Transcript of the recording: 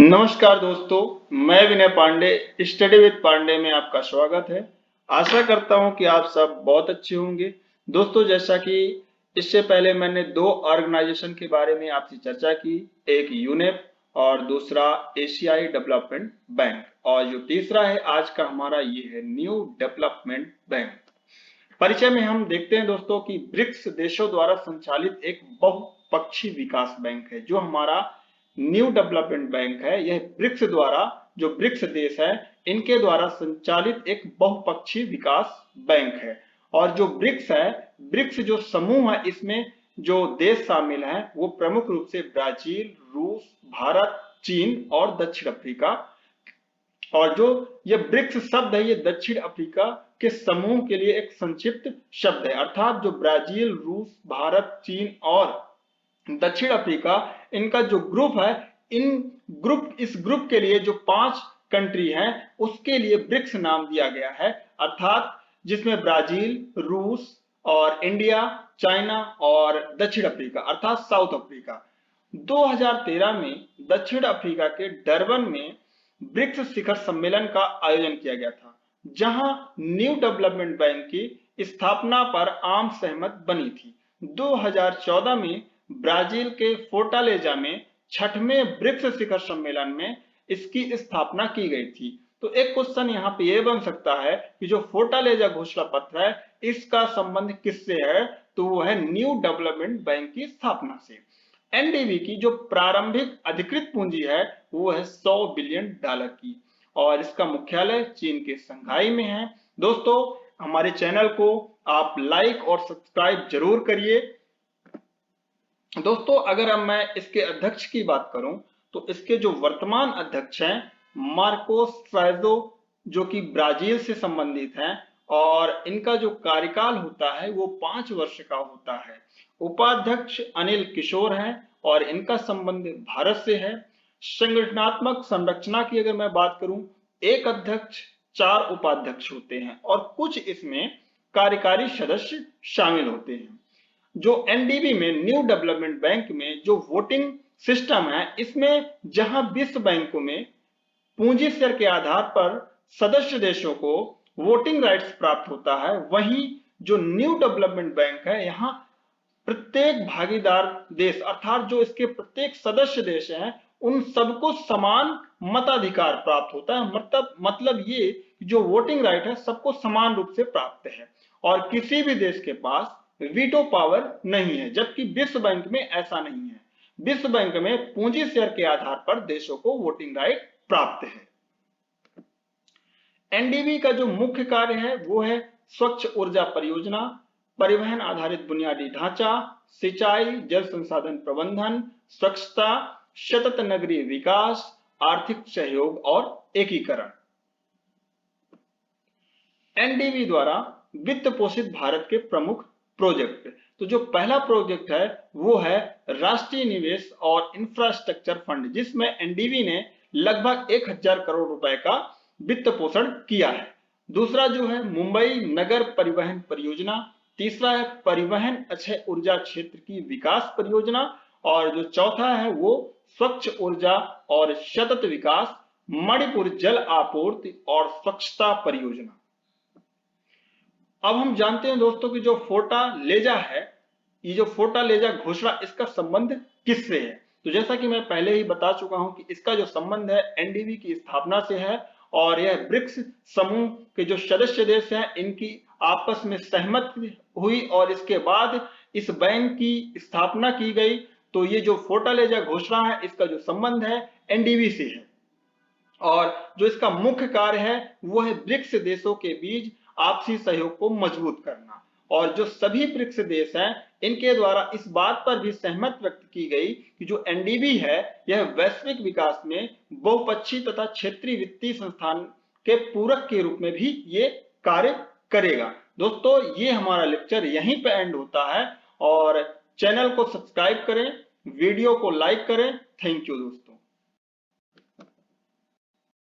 नमस्कार दोस्तों, मैं विनय पांडे स्टडी विद पांडे में आपका स्वागत है। आशा करता हूं कि आप सब बहुत अच्छे होंगे। दोस्तों, जैसा कि इससे पहले मैंने दो ऑर्गेनाइजेशन के बारे में आपसे चर्चा की, एक यूनेप और दूसरा एशियाई डेवलपमेंट बैंक, और जो तीसरा है आज का हमारा ये है न्यू डेवलपमेंट बैंक। परिचय में हम देखते हैं दोस्तों कि ब्रिक्स देशों द्वारा संचालित एक बहुपक्षीय विकास बैंक है। जो हमारा न्यू डेवलपमेंट बैंक है, यह ब्रिक्स द्वारा, जो ब्रिक्स देश है इनके द्वारा संचालित एक बहुपक्षीय विकास बैंक है। और जो ब्रिक्स है, ब्रिक्स जो समूह है, इसमें जो देश शामिल हैं वो प्रमुख रूप से ब्राजील, रूस, भारत, चीन और दक्षिण अफ्रीका। और जो ये ब्रिक्स शब्द है, ये दक्षिण अफ्रीका के समूह के लिए एक संक्षिप्त शब्द है। अर्थात जो ब्राजील, रूस, भारत, चीन और दक्षिण अफ्रीका, इनका जो ग्रुप है, इस ग्रुप के लिए जो 5 कंट्री हैं उसके लिए ब्रिक्स नाम दिया गया है। अर्थात जिसमें ब्राजील, रूस और इंडिया, चाइना और दक्षिण अफ्रीका अर्थात साउथ अफ्रीका। 2013 में दक्षिण अफ्रीका के डरबन में ब्रिक्स शिखर सम्मेलन का आयोजन किया गया था, जहां न्यू डेवलपमेंट बैंक की स्थापना पर आम सहमति बनी थी। 2014 में ब्राजील के फोर्टालेजा में 6वें ब्रिक्स शिखर सम्मेलन में इसकी स्थापना की गई थी। तो एक क्वेश्चन यहाँ पे ये बन सकता है कि जो फोर्टालेजा घोषणा पत्र है, इसका संबंध किससे है? तो वो है न्यू डेवलपमेंट बैंक की स्थापना से। एनडीबी की जो प्रारंभिक अधिकृत पूंजी है वो है $100 बिलियन की, और इसका मुख्यालय चीन के शंघाई में है। दोस्तों, हमारे चैनल को आप लाइक और सब्सक्राइब जरूर करिए। दोस्तों, अगर अब मैं इसके अध्यक्ष की बात करूं तो इसके जो वर्तमान अध्यक्ष हैं मार्कोस फ्राइजो, जो कि ब्राजील से संबंधित हैं, और इनका जो कार्यकाल होता है वो 5 वर्ष का होता है। उपाध्यक्ष अनिल किशोर हैं और इनका संबंध भारत से है। संगठनात्मक संरचना की अगर मैं बात करूं, एक अध्यक्ष, 4 उपाध्यक्ष होते हैं और कुछ इसमें कार्यकारी सदस्य शामिल होते हैं। जो एनडीबी में, न्यू डेवलपमेंट बैंक में जो वोटिंग सिस्टम है, इसमें जहां विश्व बैंकों में पूंजी शेयर के आधार पर सदस्य देशों को वोटिंग राइट्स प्राप्त होता है, वहीं जो न्यू डेवलपमेंट बैंक है, यहाँ प्रत्येक भागीदार देश अर्थात जो इसके प्रत्येक सदस्य देश हैं उन सबको समान मताधिकार प्राप्त होता है। मतलब ये जो वोटिंग राइट है सबको समान रूप से प्राप्त है, और किसी भी देश के पास वीटो पावर नहीं है, जबकि विश्व बैंक में ऐसा नहीं है। विश्व बैंक में पूंजी शेयर के आधार पर देशों को वोटिंग राइट प्राप्त है। एनडीबी का जो मुख्य कार्य है वो है स्वच्छ ऊर्जा परियोजना, परिवहन आधारित बुनियादी ढांचा, सिंचाई, जल संसाधन प्रबंधन, स्वच्छता, सतत नगरीय विकास, आर्थिक सहयोग और एकीकरण। एनडीबी द्वारा वित्त पोषित भारत के प्रमुख प्रोजेक्ट, तो जो पहला प्रोजेक्ट है वो है राष्ट्रीय निवेश और इंफ्रास्ट्रक्चर फंड, जिसमें एनडीबी ने लगभग 1000 करोड़ रुपए का वित्त पोषण किया है। दूसरा जो है मुंबई नगर परिवहन परियोजना, तीसरा है परिवहन अक्षय ऊर्जा क्षेत्र की विकास परियोजना, और जो चौथा है वो स्वच्छ ऊर्जा और सतत विकास मणिपुर जल आपूर्ति और स्वच्छता परियोजना। अब हम जानते हैं दोस्तों कि जो फोर्टालेजा है, ये जो फोर्टालेजा घोषणा, इसका संबंध किससे है? तो जैसा कि मैं पहले ही बता चुका हूं कि इसका जो संबंध है एनडीबी की स्थापना से है, और यह ब्रिक्स समूह के जो सदस्य देश हैं इनकी आपस में सहमति हुई और इसके बाद इस बैंक की स्थापना की गई। तो ये जो फोर्टालेजा घोषणा है, इसका जो संबंध है एनडीबी से है, और जो इसका मुख्य कार्य है वो है ब्रिक्स देशों के बीच आपसी सहयोग को मजबूत करना। और जो सभी ब्रिक्स देश हैं इनके द्वारा इस बात पर भी सहमति व्यक्त की गई कि जो एनडीबी है यह वैश्विक विकास में बहुपक्षीय तथा क्षेत्रीय वित्तीय संस्थान के पूरक के रूप में भी ये कार्य करेगा। दोस्तों, ये हमारा लेक्चर यहीं पे एंड होता है, और चैनल को सब्सक्राइब करें, वीडियो को लाइक करें। थैंक यू दोस्तों।